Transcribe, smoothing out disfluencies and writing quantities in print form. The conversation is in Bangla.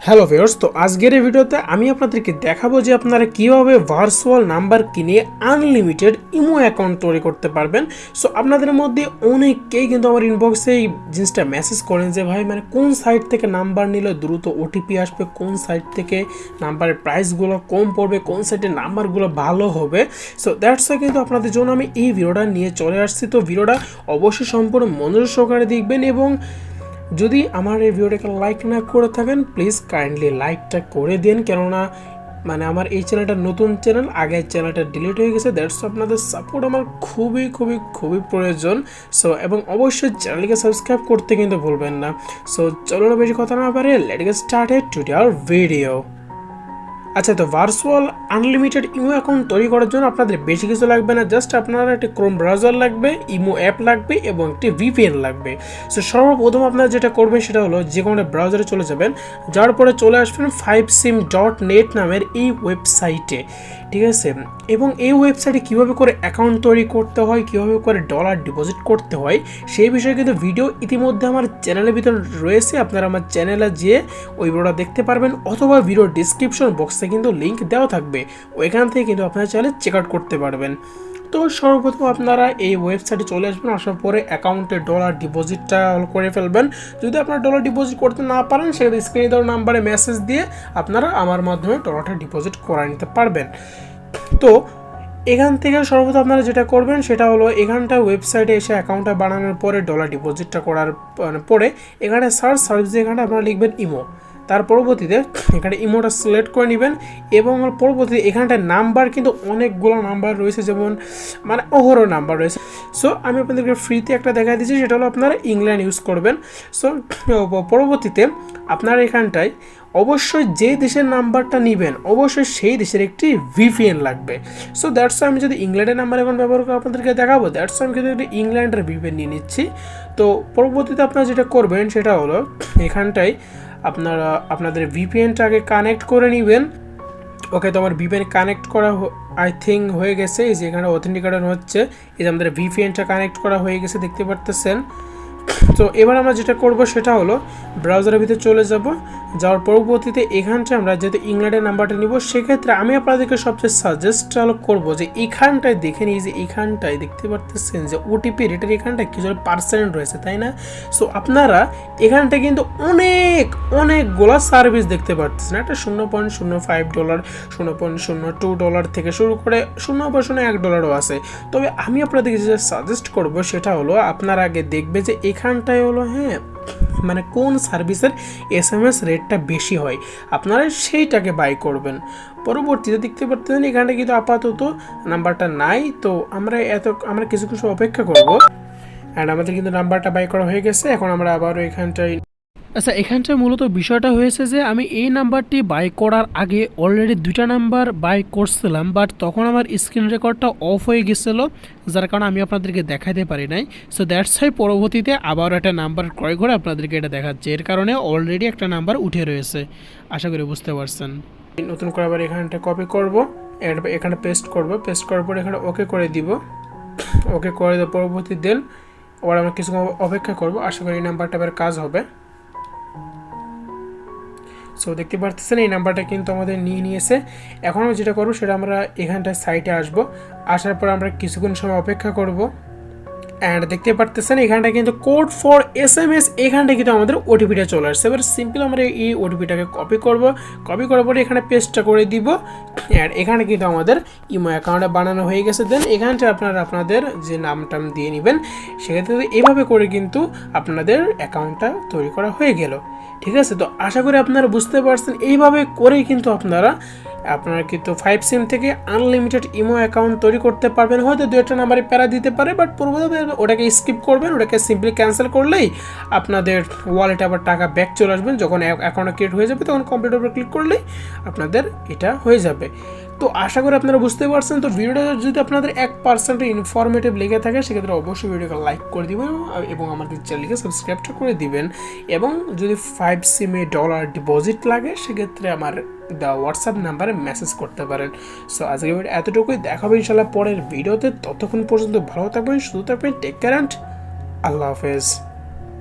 হ্যালো ভিউয়ার্স, তো আজকের এই ভিডিওতে আমি আপনাদেরকে দেখাবো যে আপনারা কিভাবে ভার্চুয়াল নাম্বার কিনে আনলিমিটেড ইমো অ্যাকাউন্ট তৈরি করতে পারবেন। সো আপনাদের মধ্যে অনেকেই কিন্তু আমার ইনবক্সে এই জিনিসটা মেসেজ করেন যে ভাই মানে কোন সাইট থেকে নাম্বার নিলে দ্রুত ওটিপি আসবে, কোন সাইট থেকে নাম্বারের প্রাইসগুলো কম পড়বে, কোন সাইটের নাম্বারগুলো ভালো হবে। সো দ্যাটস ওয়াই কিন্তু আপনাদের জন্য আমি এই ভিডিওটা নিয়ে চলে আসছি। তো ভিডিওটা অবশ্যই সম্পূর্ণ মনোযোগ সহকারে দেখবেন এবং যদি আমার এই ভিডিওটাকে লাইক না করে থাকেন প্লিজ কাইন্ডলি লাইকটা করে দিন, কেননা মানে আমার এই চ্যানেলটা নতুন চ্যানেল, আগের চ্যানেলটা ডিলিট হয়ে গেছে। দ্যাটস আপনাদের সাপোর্ট আমার খুবই খুবই খুবই প্রয়োজন। সো এবং অবশ্যই চ্যানেলকে সাবস্ক্রাইব করতে কিন্তু ভুলবেন না। সো চলো না বেশি কথা না পারে, let's get started today our video. আচ্ছা, তো ভার্চুয়াল আনলিমিটেড ইমো অ্যাকাউন্ট তৈরি করার জন্য আপনাদের বেশি কিছু লাগবে না। জাস্ট আপনারা একটি ক্রোম ব্রাউজার লাগবে, ইমো অ্যাপ লাগবে এবং একটি ভিপিএন লাগবে। সো সর্বপ্রথম আপনারা যেটা করবেন সেটা হলো যে কোনো ব্রাউজারে চলে যাবেন, যাওয়ার পরে চলে আসবেন 5sim.net নামের এই ওয়েবসাইটে, ঠিক আছে। এবং এই ওয়েবসাইটে কীভাবে করে অ্যাকাউন্ট তৈরি করতে হয়, কীভাবে করে ডলার ডিপোজিট করতে হয় সেই বিষয়ে কিন্তু ভিডিও ইতিমধ্যে আমার চ্যানেলের ভিতরে রয়েছে। আপনারা আমার চ্যানেলে যেয়ে ওই ভিডিওটা দেখতে পারবেন, অথবা ভিডিও ডিসক্রিপশন বক্সে কিন্তু লিঙ্ক দেওয়া থাকবে, ওইখান থেকে কিন্তু আপনারা চাইলে চেক আউট করতে পারবেন। তো সর্বপ্রথম আপনারা এই ওয়েবসাইটে চলে আসবেন, আসার পরে অ্যাকাউন্টে ডলার ডিপোজিটটা করে ফেলবেন। যদি আপনারা ডলার ডিপোজিট করতে না পারেন সেক্ষেত্রে স্ক্রিনে দেওয়া নাম্বারে মেসেজ দিয়ে আপনারা আমার মাধ্যমে ডলারটা ডিপোজিট করে নিতে পারবেন। তো এখান থেকে সর্বপ্রথম আপনারা যেটা করবেন সেটা হলো এখানটা ওয়েবসাইটে এসে অ্যাকাউন্টটা বানানোর পরে ডলার ডিপোজিটটা করার পরে এখানে সার্চ সার্ভিসে এখানে আপনারা লিখবেন ইমো। তার পরবর্তীতে এখানে ইমোটা সিলেক্ট করে নেবেন এবং পরবর্তীতে এখানটায় নাম্বার কিন্তু অনেকগুলো নাম্বার রয়েছে, যেমন মানে অহরহ নাম্বার রয়েছে। সো আমি আপনাদেরকে ফ্রিতে একটা দেখা দিচ্ছি, সেটা হলো আপনারা ইংল্যান্ড ইউজ করবেন। সো পরবর্তীতে আপনারা এখানটায় অবশ্যই যে দেশের নাম্বারটা নেবেন অবশ্যই সেই দেশের একটি ভিপিএন লাগবে। সো দ্যাটস আমি যদি ইংল্যান্ডের নাম্বার এখন ব্যবহার করে আপনাদেরকে দেখাবো, দ্যাটস আমি কিন্তু একটি ইংল্যান্ডের ভিপিএন নিয়ে নিচ্ছি। তো পরবর্তীতে আপনারা যেটা করবেন সেটা হলো এখানটায় আপনারা আপনাদের ভিপিএনটাকে কানেক্ট করে নেবেন। ওকে, তো আমার ভিপিএন কানেক্ট করা আই থিঙ্ক হয়ে গেছে। এই যে এখানে অথেন্টিকেশন হচ্ছে, এই যে আমাদের ভিপিএনটা কানেক্ট করা হয়ে গেছে, দেখতে পারতেছেন। তো এবার আমরা যেটা করব সেটা হলো ব্রাউজারের ভিতরে চলে যাব, যাওয়ার পরবর্তীতে এখানটায় আমরা যেহেতু ইংল্যান্ডের নাম্বারটা নিব সেক্ষেত্রে আমি আপনাদেরকে সবচেয়ে সাজেস্ট করবো যে এখানটায় দেখে নিই, যে এখানটায় দেখতে পারতেছেন যে ওটিপি রেটের এখানটায় কিছু পার্সেন্ট রয়েছে, তাই না? সো আপনারা এখানটায় কিন্তু অনেকগুলো সার্ভিস দেখতে পারতেছেন। একটা $0.05, $0.02 থেকে শুরু করে $0.01 আছে। তবে আমি আপনাদেরকে যেটা সাজেস্ট করবো সেটা হলো আপনারা আগে দেখবে যে এখানটায় হলো মানে কোন সার্ভিসের SMS রেটটা বেশি হয়, আপনারা সেইটাকে বাই করবেন। পরবর্তীতে দেখতে পাচ্ছেন এখানটা কিন্তু আপাতত নাম্বারটা নাই। তো আমরা কিছু অপেক্ষা করব, অ্যান্ড আমাদের কিন্তু নাম্বারটা বাই করা হয়ে গেছে। এখন আমরা আবারও এখানটায় আচ্ছা, এখানটায় মূলত বিষয়টা হয়েছে যে আমি এই নাম্বারটি বাই করার আগে অলরেডি 2টা নাম্বার বাই করছিলাম, বাট তখন আমার স্ক্রিন রেকর্ডটা অফ হয়ে গেছিলো, যার কারণে আমি আপনাদেরকে দেখাতে পারি নাই। সো দ্যাটস ওয়াই পরবর্তীতে আবার একটা নাম্বার ক্রয় করে আপনাদেরকে এটা দেখাচ্ছে। এর কারণে অলরেডি একটা নাম্বার উঠে রয়েছে, আশা করি বুঝতে পারছেন। নতুন করে আবার এখানটা কপি করব, এখানে পেস্ট করার পর এখানে ওকে করে দিব। ওকে করে দেওয়ার পরবর্তী দেন আবার আমরা কিছু অপেক্ষা করব, আশা করি এই নাম্বারটা আবার কাজ হবে। সো দেখতে পাচ্ছেন এই নাম্বারটা কিন্তু আমাদের নিয়েছে। এখন আমরা যেটা করবো সেটা আমরা এখানটায় সাইটে আসার পর আমরা কিছুক্ষণ সময় অপেক্ষা করব। অ্যান্ড দেখতে পারতেছেন এখানটা কিন্তু কোড ফর SMS, এখানটা কিন্তু আমাদের ওটিপিটা চলে আসছে। এবার সিম্পল আমরা এই ওটিপিটাকে কপি করার পরে এখানে পেস্টটা করে দিব। অ্যান্ড এখানে কিন্তু আমাদের ইমো অ্যাকাউন্টে বানানো হয়ে গেছে। দেন এখানটা আপনারা আপনাদের যে নামটা দিয়ে নেবেন, সেক্ষেত্রে এইভাবে করে কিন্তু আপনাদের অ্যাকাউন্টটা তৈরি করা হয়ে গেল, ঠিক আছে। তো আশা করি আপনারা বুঝতে পারছেন, এইভাবে করেই কিন্তু আপনারা কিন্তু 5sim থেকে আনলিমিটেড ইমো অ্যাকাউন্ট তৈরি করতে পারবেন। হয়তো 2-1টা নাম্বারে প্যারা দিতে পারে, বাট পূর্বভাবে ওটাকে স্কিপ করবেন, ওটাকে সিম্পলি ক্যান্সেল করলেই আপনাদের ওয়ালেটে আবার টাকা ব্যাক চলে আসবেন। যখন অ্যাকাউন্ট ক্রিয়েট হয়ে যাবে তখন কমপ্লিট উপর ক্লিক করলেই আপনাদের এটা হয়ে যাবে। তো আশা করি আপনারা বুঝতে পারছেন। তো ভিডিওটা যদি আপনাদের 1% ইনফরমেটিভ লেগে থাকে সেক্ষেত্রে অবশ্যই ভিডিওকে লাইক করে দিবেন এবং আমাদের চ্যানেলকে সাবস্ক্রাইবটা করে দিবেন। এবং যদি 5sim ডলার ডিপোজিট লাগে সেক্ষেত্রে আমার হোয়াটসঅ্যাপ নাম্বারে মেসেজ করতে পারেন। সো আজকে ভিডিও এতটুকুই, দেখা হবে ইনশাল্লাহ পরের ভিডিওতে। ততক্ষণ পর্যন্ত ভালো থাকবেন, সুস্থ থাকবেন, টেক কেয়ার অ্যান্ড আল্লাহ হাফেজ।